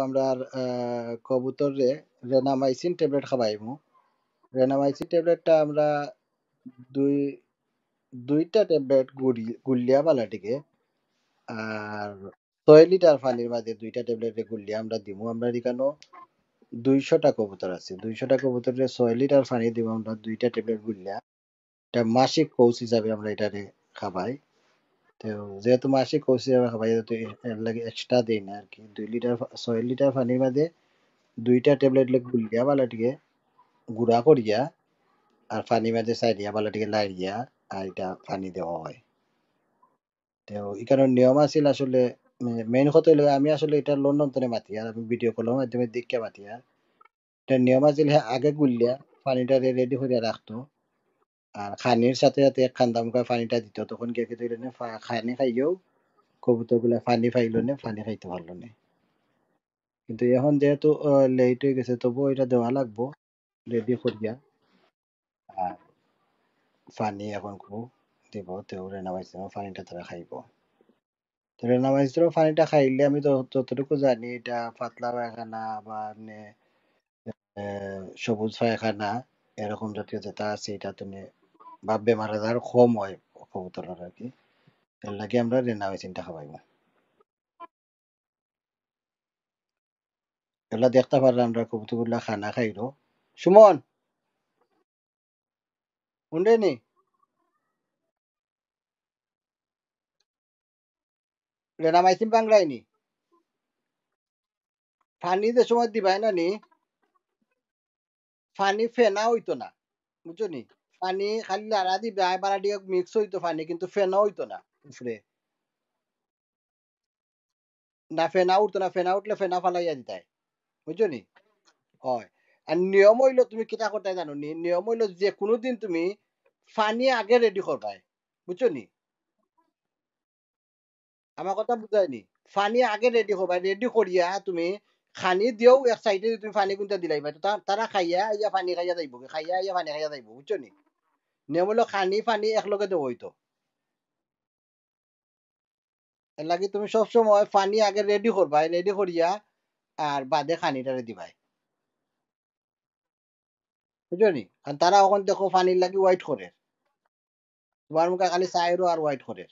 আমরা কবুতর রে রেনামাইসিন ট্যাবলেট খাওয়াইমু। রেনামাইসিন ট্যাবলেটটা আমরা দুই দুইটা ট্যাবলেট গুলিয়া বালাটিকে আর 6 লিটার পানির মাঝে দুইটা ট্যাবলেট গুলিয়া আমরা দিমু। আমরা এখানে 200টা কবুতর আছে, 200টা কবুতরের 6 লিটার পানি দিব আমরা দুইটা ট্যাবলেট গুলিয়া। এটা মাসিক কোর্স হিসাবে আমরা এটারে খাবাই। তো যেহেতু মাসিক কোর্স হিসাবে খাবাই তো এর লাগে এক্সট্রা দেই না আর কি। 2 লিটার 6 লিটার পানির মাঝে দুইটা ট্যাবলেট গুলিয়া বালাটিকে গুঁড়া করিয়া আর পানি মাঝে সাইডিয়া বালাটিকে লাইরিয়া আর এটা পানি দেওয়া হয়। তো এখানে নিয়ম আছিল আসলে মেইন কথা হলো আমি আসলে এটা লন্ডন থেকে মাতি আর আমি ভিডিও কলের মাধ্যমে দেখে মাতি আর এটা নিয়ম আছিল আগে গুললিয়া পানিটা রেডি করে রাখতো আর খানির সাথে সাথে এক খান্দা মুখা পানিটা দিত তখন কে কে দিল না খানি খাইয়েও কবুতর গুলা পানি পাইলো না পানি খাইতে পারলো না। কিন্তু এখন যেহেতু লেট হয়ে গেছে তবুও এটা দেওয়া লাগবো রেডি করিয়া আর পানি এখন খুব দিব তো রেনা বাইছে পানিটা তারা খাইব। তো রেনা বাইছে পানিটা খাইলে আমি তো যতটুকু জানি এটা পাতলা পায়খানা বা সবুজ পায়খানা এরকম জাতীয় যেটা আছে এটা তুমি বা বেমার আজার কম হয় কবুতরের আর কি। এর লাগে আমরা রেনামেসিনটা খাওয়াইব। এগুলা দেখতে পারলে আমরা কবুতরগুলা খানা খাইরো। সুমন শুনরে নি রেনামাইসিন বাংলায় নি ফানি যে সময় দিবাই না নি ফানি ফেনা হইতো না বুঝছো নি। পানি খালি লাড়া দিবা বাড়া দিয়ে মিক্স হইতো পানি কিন্তু ফেনা হইতো না উপরে। না ফেনা উঠতো না, ফেনা উঠলে ফেনা ফালাইয়া দিতাই বুঝছো নি। হয় আর নিয়ম হইলো তুমি কিতা করতে জানো নি, নিয়ম হইলো যে কোনো দিন তুমি পানি আগে রেডি করবাই বুঝছো নি। আমার কথা বুঝায়নি, পানি আগে রেডি করবাই, রেডি করিয়া তুমি খানি দিও এক সাইডে তুমি পানি কোনটা দিলাইবা তো তারা খাইয়া ইয়া পানি খাইয়া যাইব, খাইয়া ইয়া পানি খাইয়া যাইব বুঝছো নি। নিয়ম হইলো খানি পানি একলগে দেবো হইতো। এর লাগি তুমি সবসময় পানি আগে রেডি করবাই, রেডি করিয়া আর বাদে খানিটারে দিবাই বুঝছো নি। আর তারা ওখান দেখো পানির লাগি ওয়াইট করে, তোমার মুখে খালি চাইরো আর ওয়াইট করে।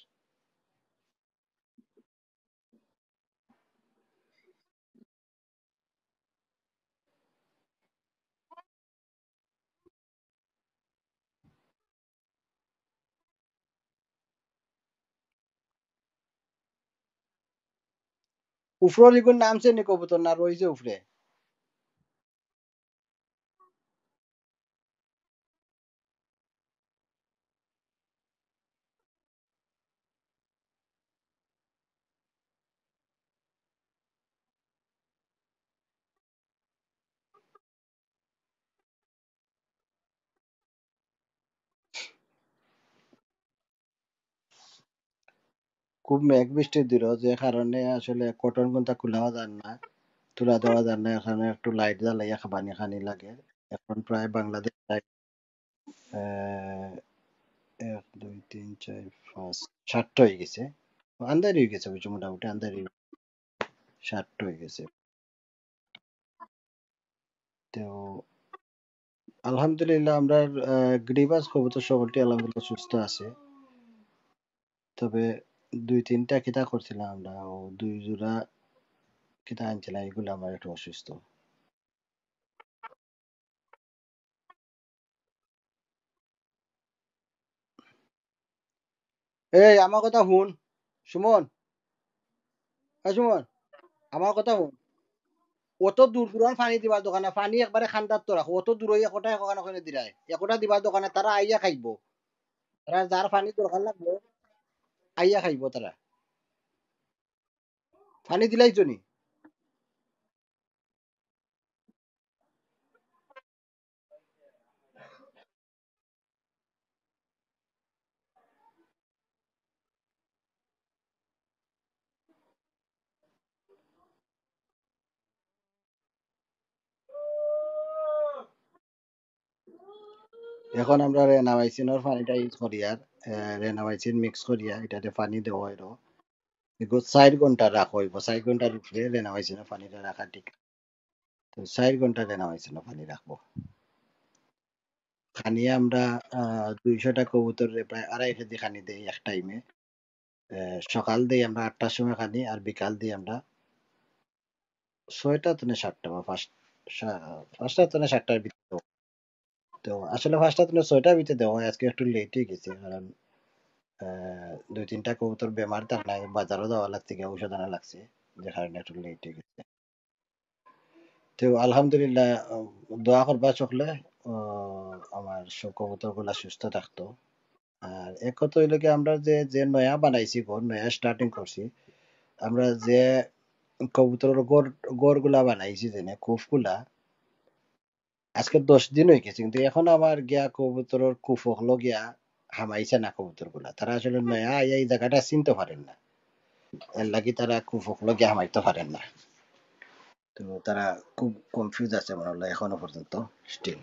উফরোর এগুলো নামছে নি কবুতর না রয়েছে উফরে। খুব মেঘ বৃষ্টির দিল যে কারণে আসলে কটন কোনটা খোলাও যায় না, তুলা দেওয়া যায় না, এখানে একটু লাইট জ্বালাইয়া খাবানি খানি লাগে। এখন প্রায় বাংলাদেশ লাইট 1 2 3 4 5 7টা হয়ে গেছে, আন্ধারি হয়ে গেছে বুঝছো, মোটামুটি আন্ধারি 7টা হয়ে গেছে। তো আলহামদুলিল্লাহ আমরা গিরিবাজ কবুতর সকলটি আলহামদুলিল্লাহ সুস্থ আছে। তবে 2 3টা কিতা করছিলাম আমরা ও 2 জোড়া কিতা আনছিলাম এগুলো আমার একটু অসুস্থ। এই আমার কথা শুন সুমন, এই সুমন আমার কথা শুন। অত দূর দূরান পানি দিবার দোকানে পানি একবারে খান্দার তো রাখো, অত দূর একটা একোখানে ওখানে দিলাই একটা দিবার দোকানে তারা আইয়া খাইব, তারা যার পানি দরকার লাগবে আইয়া খাইব তারা। পানি দিলাইছো নি? এখন আমরা রেনামাইসিনের পানিটা ইউজ করি আর রেনামাইসিন মিক্স করিয়া এটাতে পানি দেওয়া হইলো। বিকজ 4 ঘন্টা রাখা হইব, 4 ঘন্টার উপরে রেনা হয়েছে না পানিটা রাখা ঠিক, তো 4 ঘন্টা রেনা হয়েছে না পানি রাখবো। খানি আমরা 200টা কবুতরে প্রায় 2.5 কেজি খানি দেই এক টাইমে। সকাল দিই আমরা 8টার সময় খানি, আর বিকাল দিই আমরা 6টা থেকে 7টা বা 5টা থেকে 7টার ভিতরে দেবো। তো আসলে 5টা থেকে 6টার ভিতরে দেওয়া হয়, আজকে একটু লেট হয়ে গেছে কারণ 2-3টা কবুতর বেমার, তার নাই বাজারও দেওয়া লাগছে, গিয়ে ঔষধ আনা লাগছে, যে কারণে একটু লেট হয়ে গেছে। তো আলহামদুলিল্লাহ, দোয়া করবা চকলে আমার সব কবুতর গুলা সুস্থ থাকতো। আর এক কথা হইলো কি, আমরা যে যে নয়া বানাইছি ঘর, নয়া স্টার্টিং করছি, আমরা যে কবুতরের গড় গুলা বানাইছি, যেনে কুফ গুলা, আজকে 10 দিন হয়ে গেছে, কিন্তু এখন আমার গিয়া কবুতরের কুফ হলো গিয়া হামাইছে না কবুতর গুলা, তারা আসলে নয়া আইয়া এই জায়গাটা চিনতে পারেন না, এর লাগি তারা কুফ হলো গিয়া হামাইতে পারেন না। তো তারা খুব কনফিউজ আছে মনে হলো এখনো পর্যন্ত স্টিল।